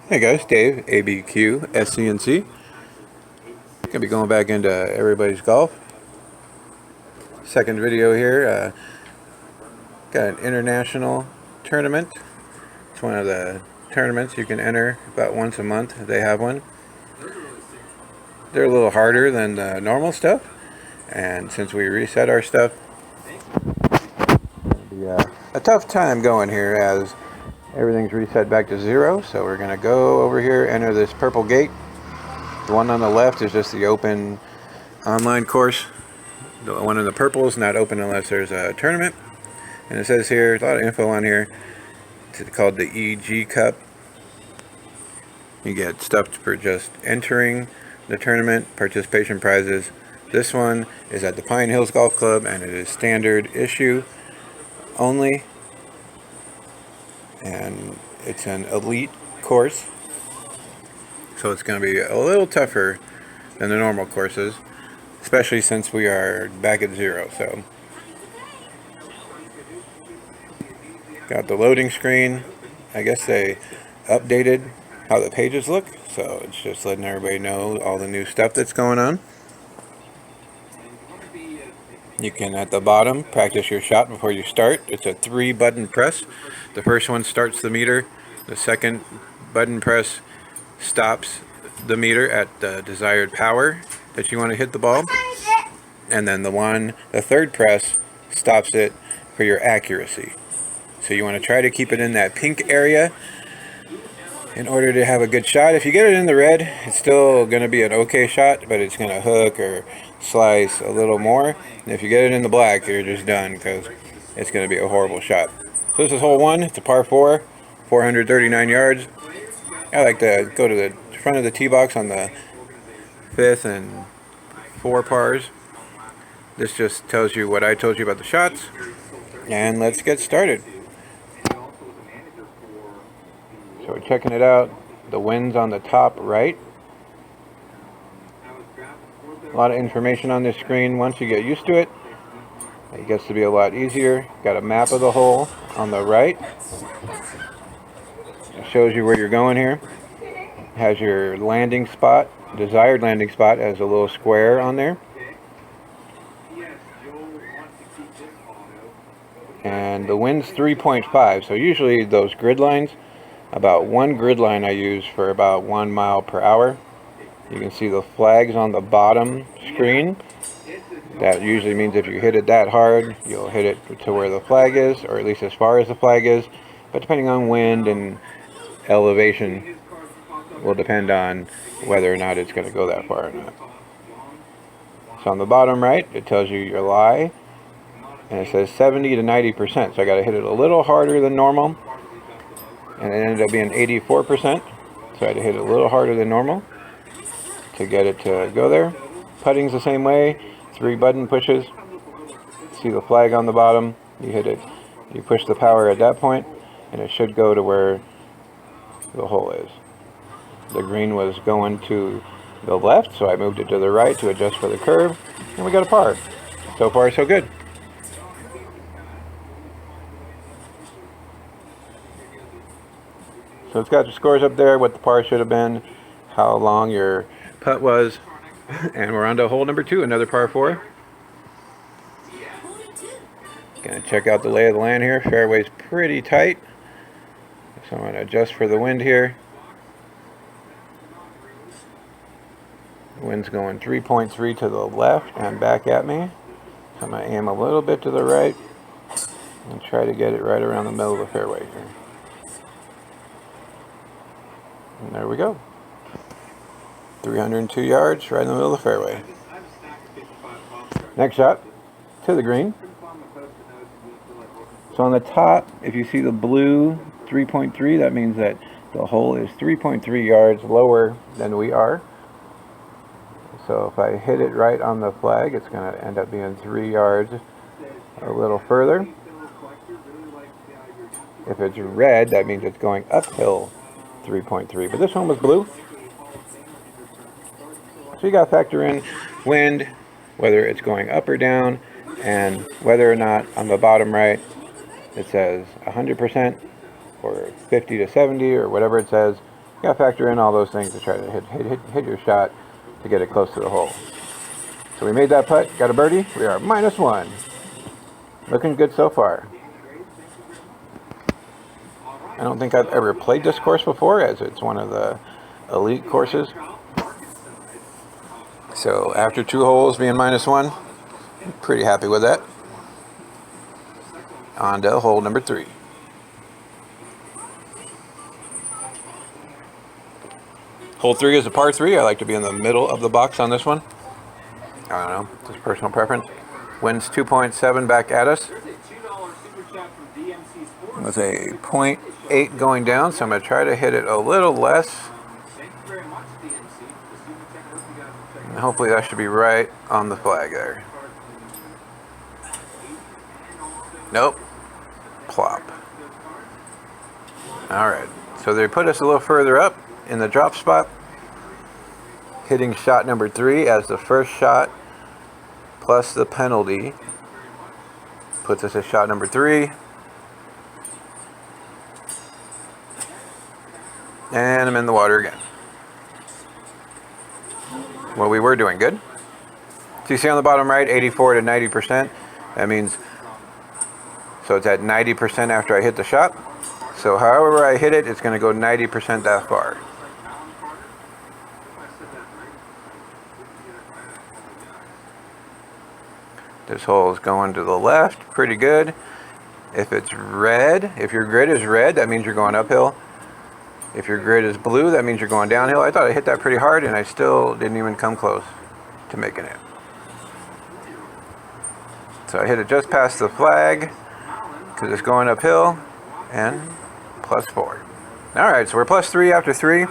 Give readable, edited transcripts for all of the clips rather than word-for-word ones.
Hey guys, Dave, ABQ, SCNC. Gonna be going back into everybody's golf. Second video here. Got an international tournament. It's one of the tournaments you can enter about once a month. They have one. They're a little harder than the normal stuff, and since we reset our stuff, it'll be a tough time going here as everything's reset back to 0. So we're gonna go over here, enter this purple gate. The one on the left is just the open online course. The one in the purple is not open unless there's a tournament. And it says here, a lot of info on here. It's called the EG Cup. You get stuff for just entering the tournament, participation prizes. This one is at the Pine Hills Golf Club, and it is standard issue only. And it's an elite course, so it's going to be a little tougher than the normal courses, especially since we are back at 0. So got the loading screen. I guess they updated how the pages look, so it's just letting everybody know all the new stuff that's going on. You can, at the bottom, practice your shot before you start. It's a 3-button press. The first one starts the meter. The second button press stops the meter at the desired power that you want to hit the ball. And then the third press stops it for your accuracy. So you want to try to keep it in that pink area in order to have a good shot. If you get it in the red, it's still going to be an okay shot, but it's going to hook or slice a little more. And if you get it in the black, you're just done because it's going to be a horrible shot. So this is hole 1. It's a par 4, 439 yards. I like to go to the front of the tee box on the 5th and 4 pars. This just tells you what I told you about the shots. And let's get started. So we're checking it out. The wind's on the top right. A lot of information on this screen. Once you get used to it, it gets to be a lot easier. Got a map of the hole on the right. It shows you where you're going here. It has your landing spot, desired landing spot, as a little square on there. And the wind's 3.5, so usually those grid lines, about 1 grid line I use for about 1 mile per hour. You can see the flags on the bottom screen. That usually means if you hit it that hard, you'll hit it to where the flag is, or at least as far as the flag is. But depending on wind and elevation, will depend on whether or not it's going to go that far or not. So on the bottom right, it tells you your lie. And it says 70 to 90%, so I got to hit it a little harder than normal. And it ended up being 84%, so I had to hit it a little harder than normal to get it to go there. Putting's the same way, 3 button pushes. See the flag on the bottom, you hit it, you push the power at that point, and it should go to where the hole is. The green was going to the left, so I moved it to the right to adjust for the curve, and we got a par. So far, so good. So it's got your scores up there, what the par should have been, how long your putt was, and we're on to hole number 2, another par 4. Gonna check out the lay of the land here. Fairway's pretty tight, so I'm gonna adjust for the wind here. The wind's going 3.3 to the left and back at me. So I'm gonna aim a little bit to the right and try to get it right around the middle of the fairway here. And there we go. 302 yards, right in the middle of the fairway. Next shot, to the green. So on the top, if you see the blue 3.3, that means that the hole is 3.3 yards lower than we are. So if I hit it right on the flag, it's going to end up being 3 yards a little further. If it's red, that means it's going uphill 3.3, but this one was blue. So you got to factor in wind, whether it's going up or down, and whether or not on the bottom right it says 100%, or 50 to 70 or whatever it says. You gotta factor in all those things to try to hit your shot to get it close to the hole. So we made that putt, got a birdie. We are -1. Looking good so far. I don't think I've ever played this course before, as it's one of the elite courses. So after 2 holes being -1, I'm pretty happy with that. On to hole number 3. Hole 3 is a par 3. I like to be in the middle of the box on this one. I don't know, just personal preference. Wind's 2.7 back at us. With a 0.8 going down, so I'm going to try to hit it a little less. And hopefully that should be right on the flag there. Nope. Plop. Alright, so they put us a little further up in the drop spot. Hitting shot number 3 as the first shot plus the penalty puts us at shot number 3. And I'm in the water again. Well, we were doing good. So you see on the bottom right, 84 to 90%. That means, so it's at 90% after I hit the shot. So however I hit it, it's going to go 90% that far. This hole is going to the left, pretty good. If it's red, if your grid is red, that means you're going uphill. If your grid is blue, that means you're going downhill. I thought I hit that pretty hard, and I still didn't even come close to making it. So I hit it just past the flag, because it's going uphill, and +4. Alright, so we're +3 after 3.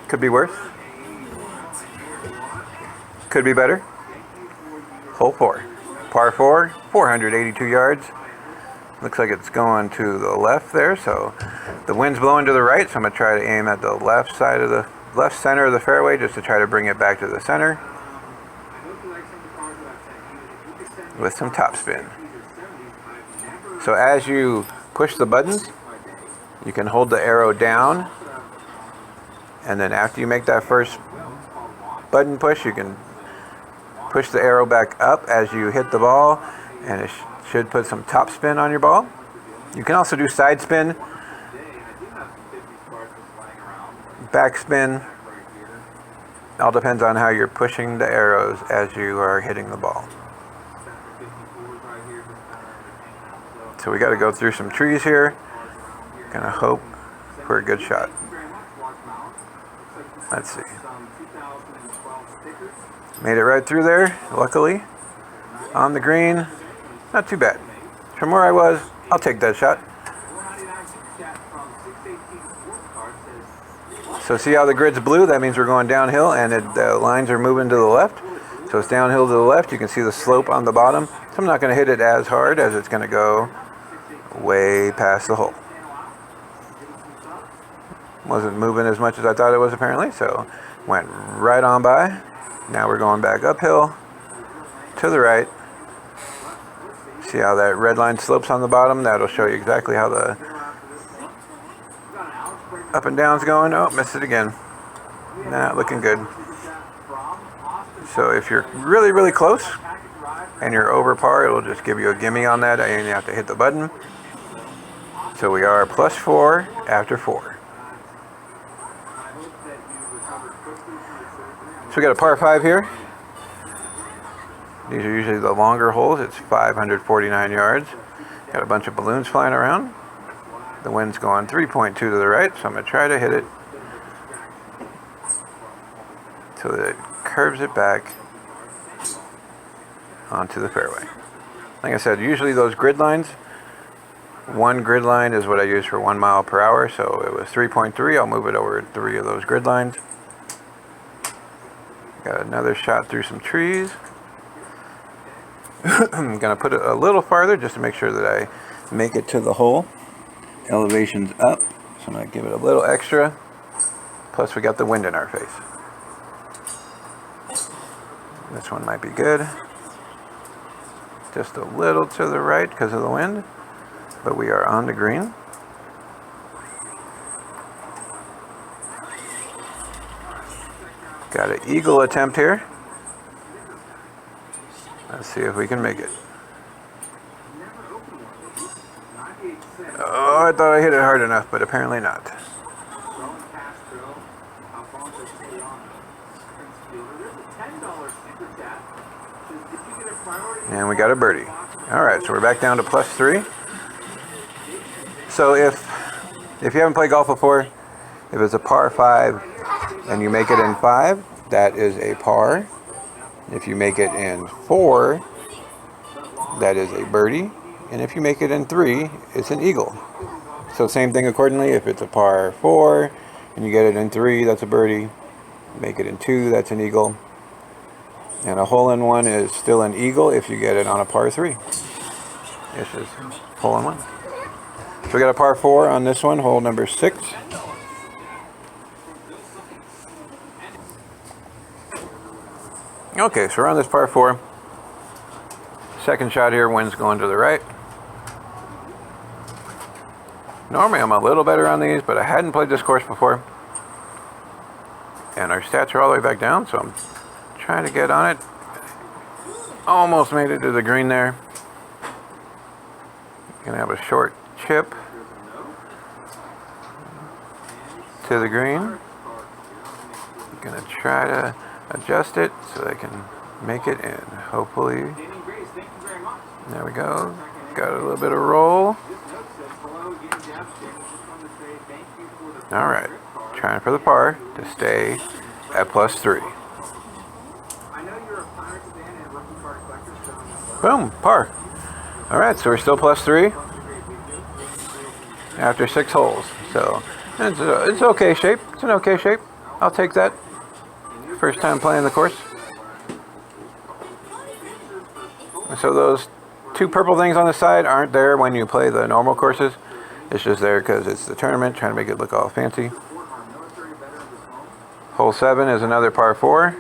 Could be worse. Could be better. Hole 4. Par 4, 482 yards. Looks like it's going to the left there, so the wind's blowing to the right, so I'm going to try to aim at the left side of the left center of the fairway just to try to bring it back to the center with some topspin. So as you push the buttons, you can hold the arrow down, and then after you make that first button push, you can push the arrow back up as you hit the ball, and it should put some topspin on your ball. You can also do side spin, backspin. It all depends on how you're pushing the arrows as you are hitting the ball. So we got to go through some trees here. Gonna hope for a good shot. Let's see. Made it right through there, luckily. On the green, not too bad. From where I was, I'll take that shot. So see how the grid's blue? That means we're going downhill, and the lines are moving to the left. So it's downhill to the left. You can see the slope on the bottom. So I'm not going to hit it as hard, as it's going to go way past the hole. Wasn't moving as much as I thought it was, apparently, so went right on by. Now we're going back uphill to the right. See how that red line slopes on the bottom? That'll show you exactly how the up and down's going. Oh, missed it again. Not looking good. So if you're really, really close and you're over par, it'll just give you a gimme on that. And you have to hit the button. So we are +4 after 4. So we got a par 5 here. These are usually the longer holes. It's 549 yards. Got a bunch of balloons flying around. The wind's going 3.2 to the right, so I'm going to try to hit it so that it curves it back onto the fairway. Like I said, usually those grid lines, one grid line is what I use for 1 mile per hour, so it was 3.3. I'll move it over 3 of those grid lines. Got another shot through some trees. I'm going to put it a little farther just to make sure that I make it to the hole. Elevation's up, so I'm going to give it a little extra. Plus we got the wind in our face. This one might be good. Just a little to the right because of the wind, but we are on the green. Got an eagle attempt here. Let's see if we can make it. Oh, I thought I hit it hard enough, but apparently not. And we got a birdie. All right, so we're back down to +3. So if you haven't played golf before, if it's a par 5 and you make it in 5, that is a par. If you make it in 4, that is a birdie. And if you make it in 3, it's an eagle. So same thing accordingly. If it's a par 4 and you get it in 3, that's a birdie. Make it in 2, that's an eagle. And a hole-in-one is still an eagle if you get it on a par 3. It's just hole-in-one. So we got a par 4 on this one, hole number 6. Okay, so we're on this par 4. Second shot here, wind's going to the right. Normally I'm a little better on these, but I hadn't played this course before. And our stats are all the way back down, so I'm trying to get on it. Almost made it to the green there. Gonna have a short chip to the green. Gonna try to adjust it so I can make it in. Hopefully. There we go. Got a little bit of roll. Alright. Trying for the par to stay at +3. Boom, par. Alright, so we're still +3 after 6 holes. So it's okay shape. It's an okay shape. I'll take that. First time playing the course. So those 2 purple things on the side aren't there when you play the normal courses. It's just there because it's the tournament, trying to make it look all fancy. Hole 7 is another par 4.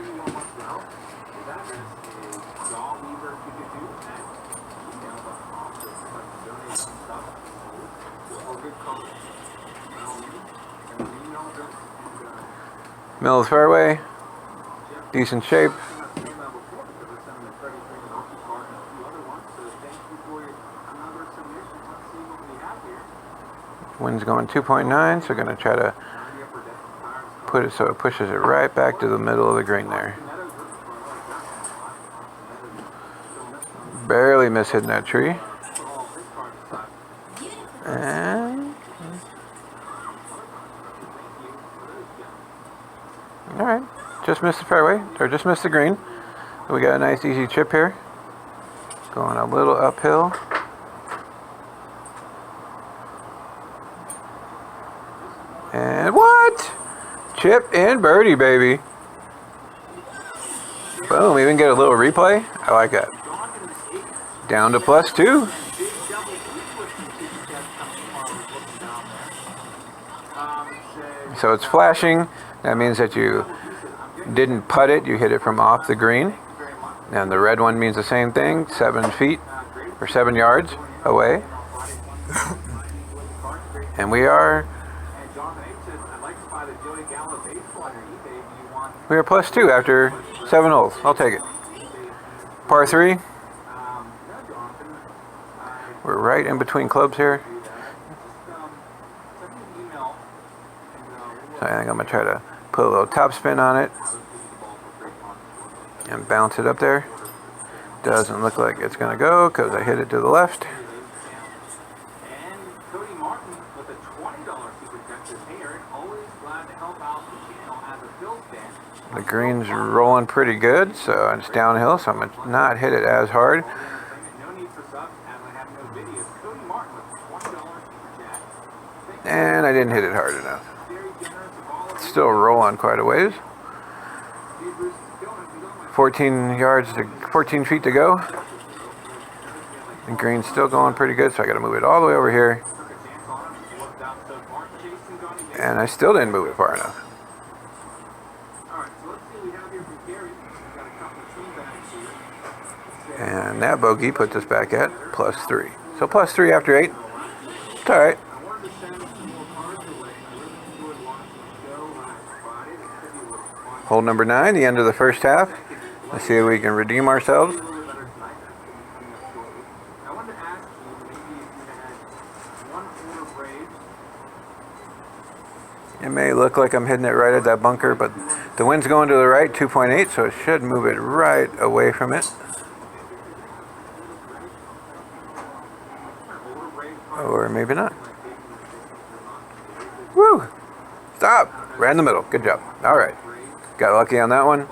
Middle of the fairway, decent shape. Wind's going 2.9, so we're going to try to put it so it pushes it right back to the middle of the green there. Barely miss hitting that tree. And alright, just missed the fairway, or just missed the green. So we got a nice easy chip here. Going a little uphill. And what? Chip and birdie, baby. Boom, even get a little replay. I like that. Down to +2. So it's flashing. That means that you didn't putt it, you hit it from off the green. And the red one means the same thing, 7 feet or 7 yards away. And we are +2 after 7 holes. I'll take it. Par 3. We're right in between clubs here. So I think I'm going to try to put a little top spin on it and bounce it up there. Doesn't look like it's going to go because I hit it to the left. The green's rolling pretty good, so it's downhill, so I'm going to not hit it as hard. And I didn't hit it hard enough. It's still rolling quite a ways. 14 feet to go. The green's still going pretty good, so I got to move it all the way over here. And I still didn't move it far enough. And that bogey puts us back at +3. So +3 after 8. It's alright. Hole number 9, the end of the first half. Let's see if we can redeem ourselves. It may look like I'm hitting it right at that bunker, but the wind's going to the right, 2.8, so it should move it right away from it. Or maybe not. Woo! Stop! Right in the middle. Good job. Alright. Got lucky on that one.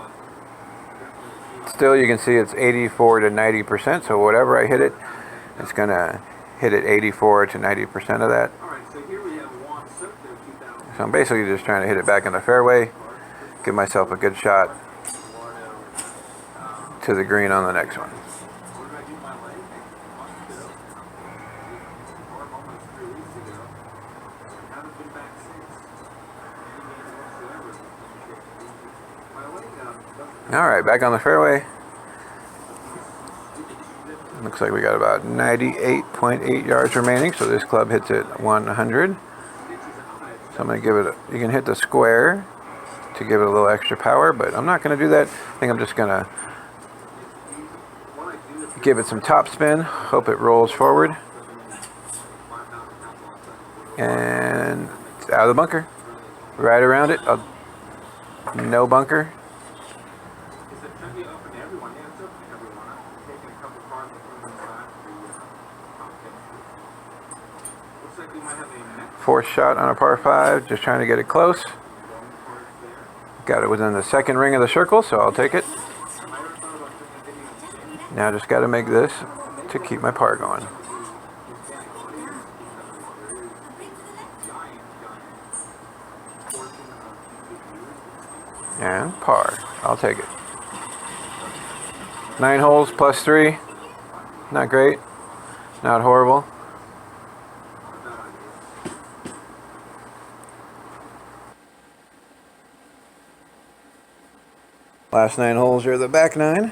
Still, you can see it's 84 to 90%, so whatever I hit it, it's going to hit it 84 to 90% of that. So I'm basically just trying to hit it back in the fairway, give myself a good shot to the green on the next one. Alright, back on the fairway. Looks like we got about 98.8 yards remaining, so this club hits it 100. So I'm going to give it, you can hit the square to give it a little extra power, but I'm not going to do that. I think I'm just going to give it some top spin, hope it rolls forward. And it's out of the bunker. Right around it. No bunker. Fourth shot on a par 5, just trying to get it close. Got it within the second ring of the circle, so I'll take it. Now just got to make this to keep my par going. And par. I'll take it. 9 holes plus 3. Not great. Not horrible. Last 9 holes are the back 9.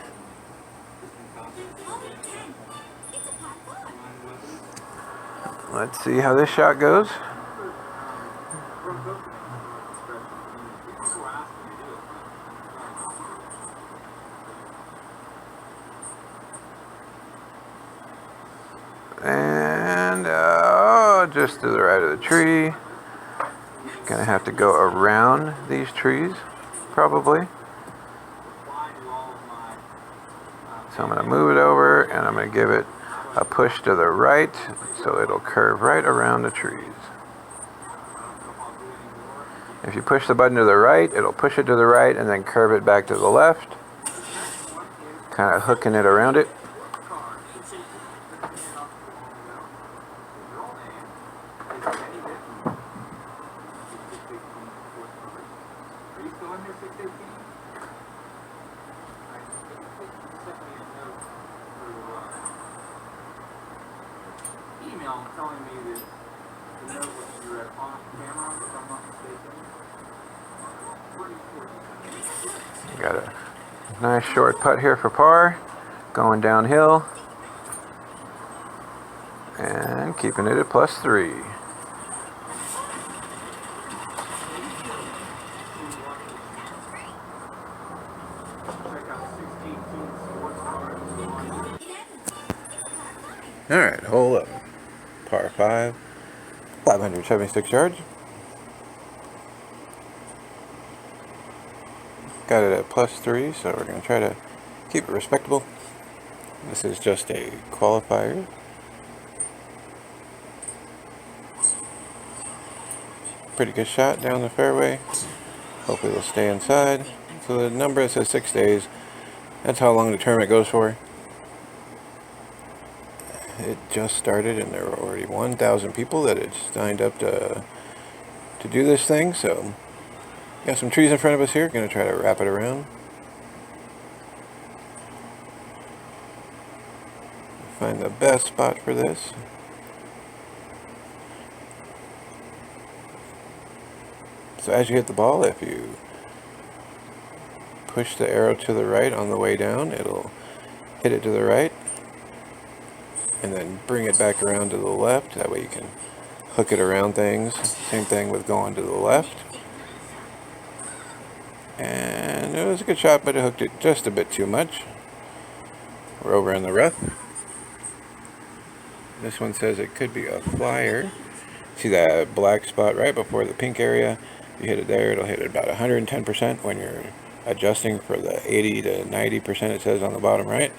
Let's see how this shot goes. And just to the right of the tree. Gonna have to go around these trees, probably. So I'm going to move it over and I'm going to give it a push to the right so it'll curve right around the trees. If you push the button to the right, it'll push it to the right and then curve it back to the left. Kind of hooking it around it. Telling me that the note was you were on camera, if I'm not mistaken. Got a nice short putt here for par, going downhill and keeping it at plus 3. Alright, hole up. Par 5, 576 yards. Got it at plus 3, so we're going to try to keep it respectable. This is just a qualifier. Pretty good shot down the fairway. Hopefully it'll stay inside. So the number says 6 days. That's how long the tournament goes for. It just started and there were already 1,000 people that had signed up to do this thing. So got some trees in front of us here. Going to try to wrap it around. Find the best spot for this. So as you hit the ball, if you push the arrow to the right on the way down, it'll hit it to the right. And then bring it back around to the left. That way you can hook it around things. Same thing with going to the left. And And it was a good shot, but it hooked it just a bit too much. We're over in the rough. This one says it could be a flyer. See that black spot right before the pink area? If you hit it there, it'll hit it about 110% when you're adjusting for the 80 to 90% it says on the bottom right.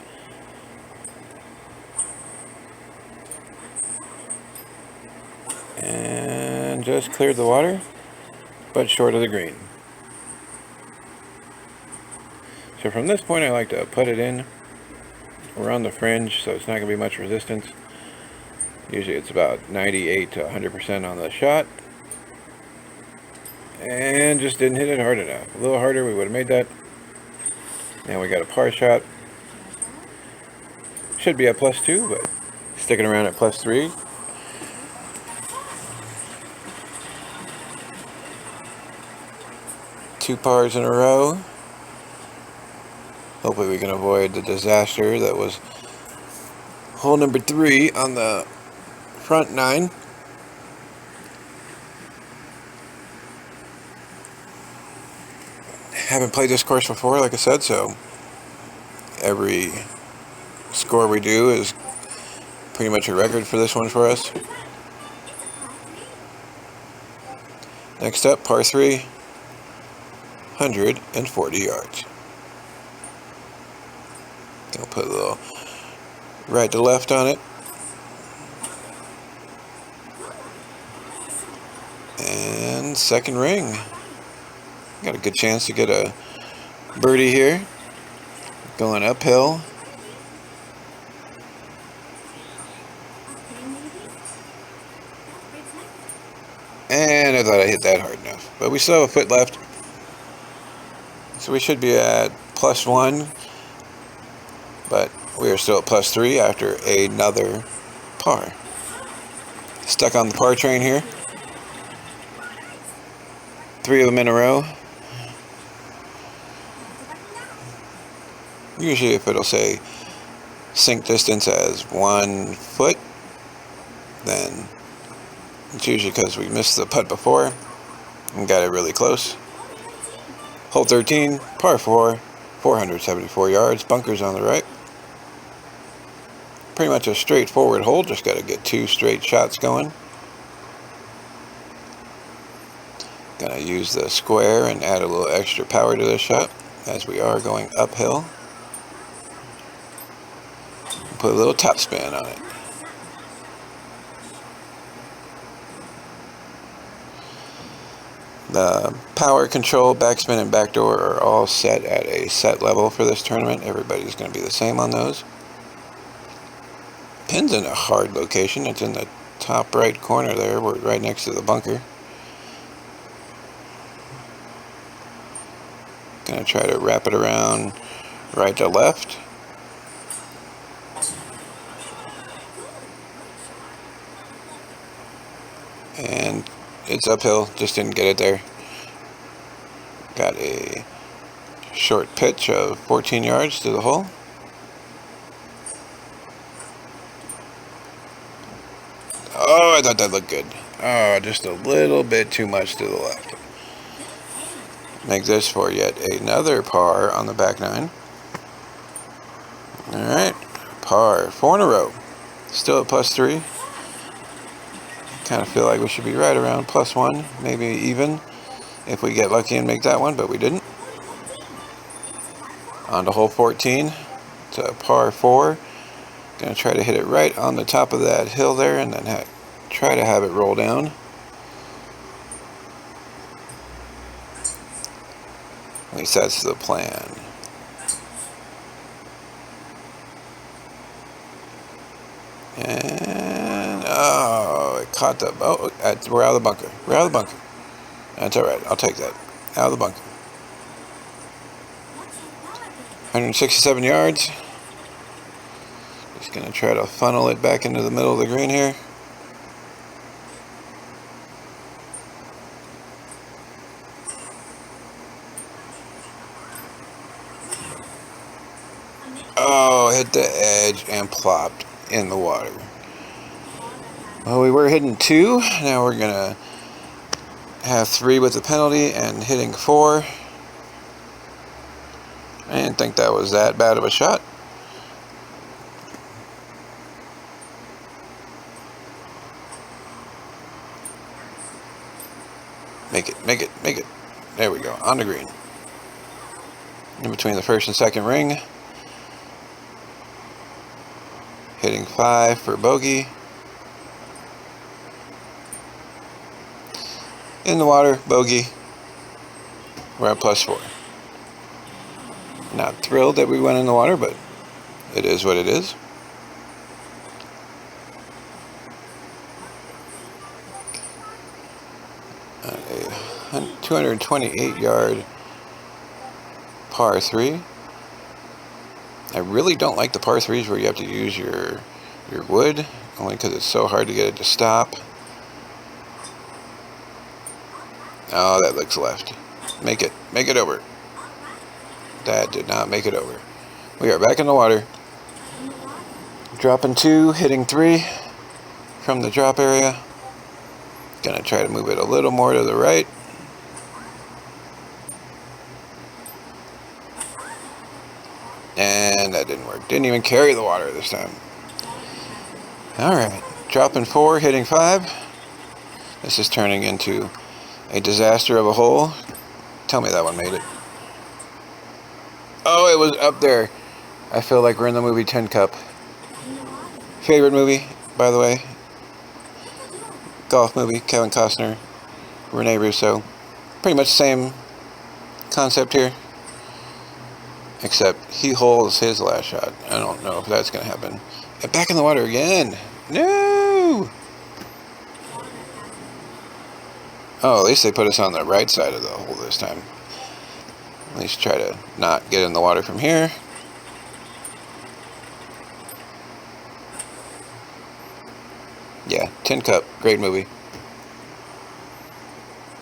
And just cleared the water, but short of the green. So from this point I like to put it in around the fringe so it's not going to be much resistance. Usually it's about 98 to 100% on the shot. And just didn't hit it hard enough. A little harder, we would have made that. Now we got a par shot. Should be at +2, but sticking around at +3. Two pars in a row. Hopefully we can avoid the disaster that was hole number 3 on the front 9. Haven't played this course before, like I said, so every score we do is pretty much a record for this one for us. Next up, par 3, 140 yards. I'll put a little right to left on it. And second ring. Got a good chance to get a birdie here. Going uphill. And I thought I hit that hard enough. But we still have a foot left. So we should be at +1. But we are still at +3 after another par. Stuck on the par train here. 3 of them in a row. Usually if it'll say sink distance as 1 foot, then it's usually because we missed the putt before and got it really close. Hole 13, par 4, 474 yards, bunkers on the right. Pretty much a straightforward hole, just got to get 2 straight shots going. Gonna use the square and add a little extra power to this shot as we are going uphill. Put a little top spin on it. The power control, backspin, and backdoor are all set at a set level for this tournament. Everybody's going to be the same on those. Pin's in a hard location. It's in the top right corner there. We're right next to the bunker. Going to try to wrap it around right to left. And it's uphill, just didn't get it there. Got a short pitch of 14 yards to the hole. Oh, I thought that looked good. Oh, just a little bit too much to the left. Make this for yet another par on the back 9. Alright, par 4 in a row. Still at +3. Kind of feel like we should be right around +1, maybe even if we get lucky and make that one, but we didn't. On to hole 14. It's a par 4. Gonna try to hit it right on the top of that hill there and then try to have it roll down. At least that's the plan. And oh, it caught the we're out of the bunker. We're out of the bunker. That's alright, I'll take that. Out of the bunker. 167 yards. Just gonna try to funnel it back into the middle of the green here. Oh, hit the edge and plopped in the water. Well, we were hitting 2. Now we're gonna have 3 with the penalty and hitting 4. I didn't think that was that bad of a shot. Make it, make it, make it. There we go, on the green. In between the first and second ring. Hitting 5 for bogey. In the water, bogey. We're at +4. Not thrilled that we went in the water, but it is what it is. A 228-yard par 3. I really don't like the par 3s where you have to use your wood, only because it's so hard to get it to stop. Oh, that looks left. Make it over. That did not make it over. We are back in the water. Dropping 2, hitting 3 from the drop area. Gonna try to move it a little more to the right. And that didn't work. Didn't even carry the water this time. Alright, dropping 4, hitting 5. This is turning into a disaster of a hole. Tell me that one made it. Oh, it was up there. I feel like we're in the movie Tin Cup. Favorite movie, by the way. Golf movie, Kevin Costner, Rene Russo. Pretty much the same concept here. Except he holds his last shot. I don't know if that's going to happen. And back in the water again. No! Oh, at least they put us on the right side of the hole this time. At least try to not get in the water from here. Yeah, Tin Cup. Great movie.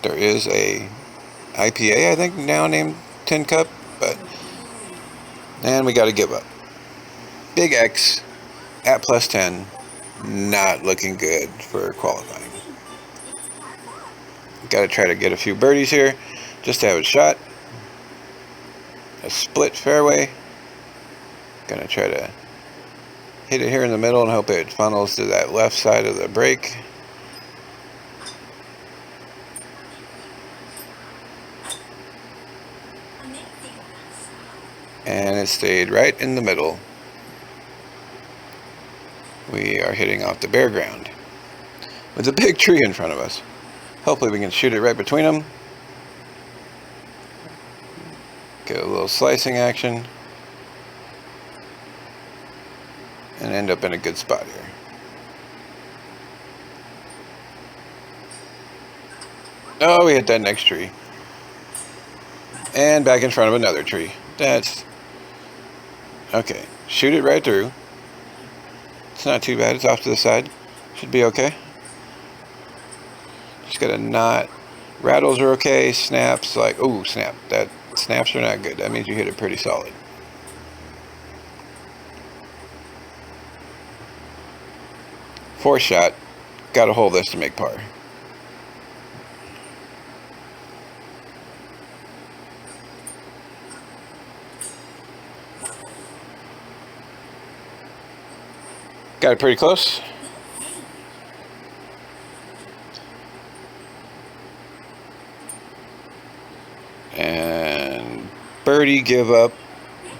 There is a IPA, I think, now named Tin Cup, but... And we got to give up. Big X at +10. Not looking good for qualifying. Got to try to get a few birdies here just to have a shot. A split fairway. Gonna try to hit it here in the middle and hope it funnels to that left side of the break. And it stayed right in the middle. We are hitting off the bare ground with a big tree in front of us. Hopefully we can shoot it right between them. Get a little slicing action. And end up in a good spot here. Oh, we hit that next tree. And back in front of another tree. That's... Okay, shoot it right through. It's not too bad, it's off to the side. Should be okay. Just gotta not... Rattles are okay, snaps, like... Ooh, snap. Snaps are not good. That means you hit it pretty solid. Fourth shot. Gotta hold this to make par. Got it pretty close. And birdie, give up,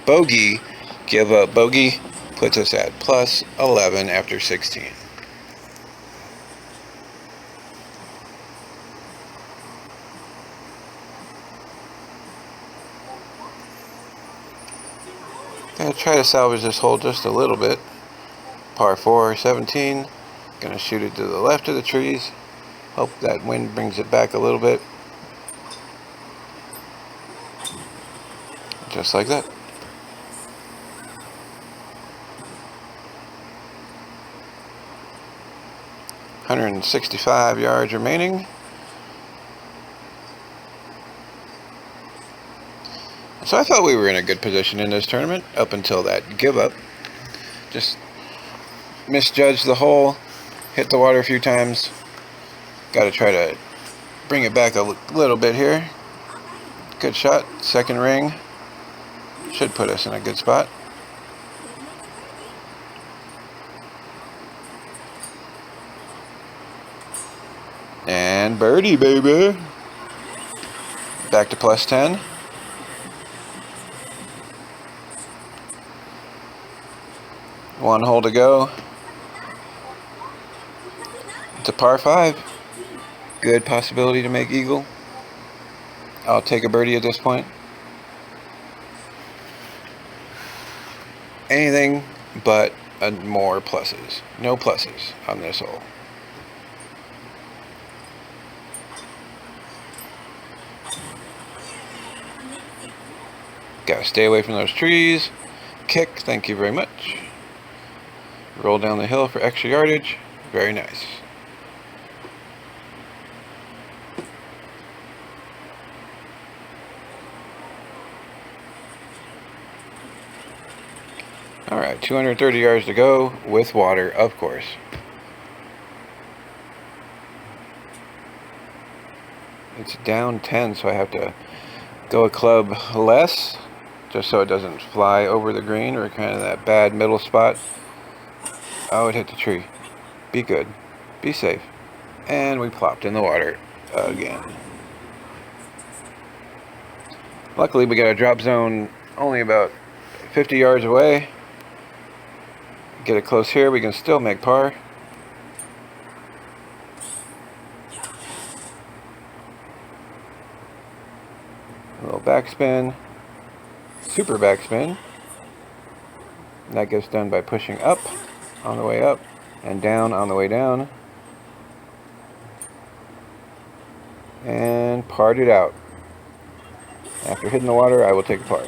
bogey, give up, bogey, puts us at +11 after 16. Gonna try to salvage this hole just a little bit. Par 4, 17. Gonna shoot it to the left of the trees. Hope that wind brings it back a little bit. Just like that. $165 yards remaining. So I thought we were in a good position in this tournament up until that give up. Just misjudged the hole, hit the water a few times. Got to try to bring it back a little bit here. Good shot, second ring. Should put us in a good spot. And birdie, baby. Back to plus 10. One hole to go. It's a par 5. Good possibility to make eagle. I'll take a birdie at this point. Anything but more pluses. No pluses on this hole. Gotta stay away from those trees. Kick, thank you very much. Roll down the hill for extra yardage. Very nice. Alright, 230 yards to go with water, of course. It's down 10, so I have to go a club less, just so it doesn't fly over the green or kind of that bad middle spot. Oh, it hit the tree. Be good. Be safe. And we plopped in the water again. Luckily, we got a drop zone only about 50 yards away. Get it close here, we can still make par. A little backspin. Super backspin. That gets done by pushing up on the way up and down on the way down. And parred it out. After hitting the water, I will take a par.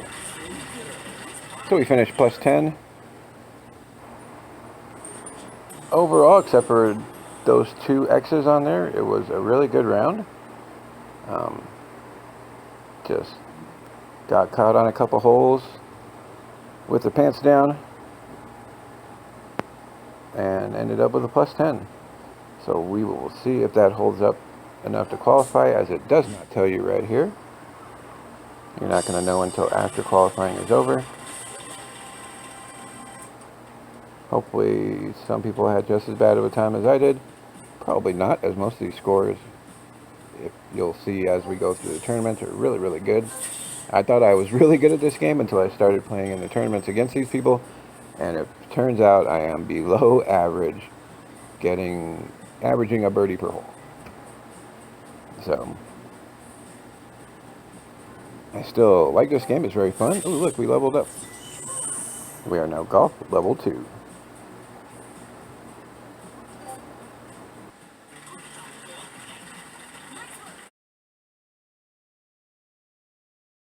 So we finished plus 10. Overall, except for those 2 X's on there, it was a really good round. Just got caught on a couple holes with the pants down and ended up with a plus 10. So we will see if that holds up enough to qualify, as it does not tell you right here. You're not going to know until after qualifying is over. Hopefully some people had just as bad of a time as I did. Probably not, as most of these scores, if you'll see as we go through the tournaments, are really, really good. I thought I was really good at this game until I started playing in the tournaments against these people, and it turns out I am below average, averaging a birdie per hole. So I still like this game. It's very fun. Oh, look, we leveled up. We are now golf level 2.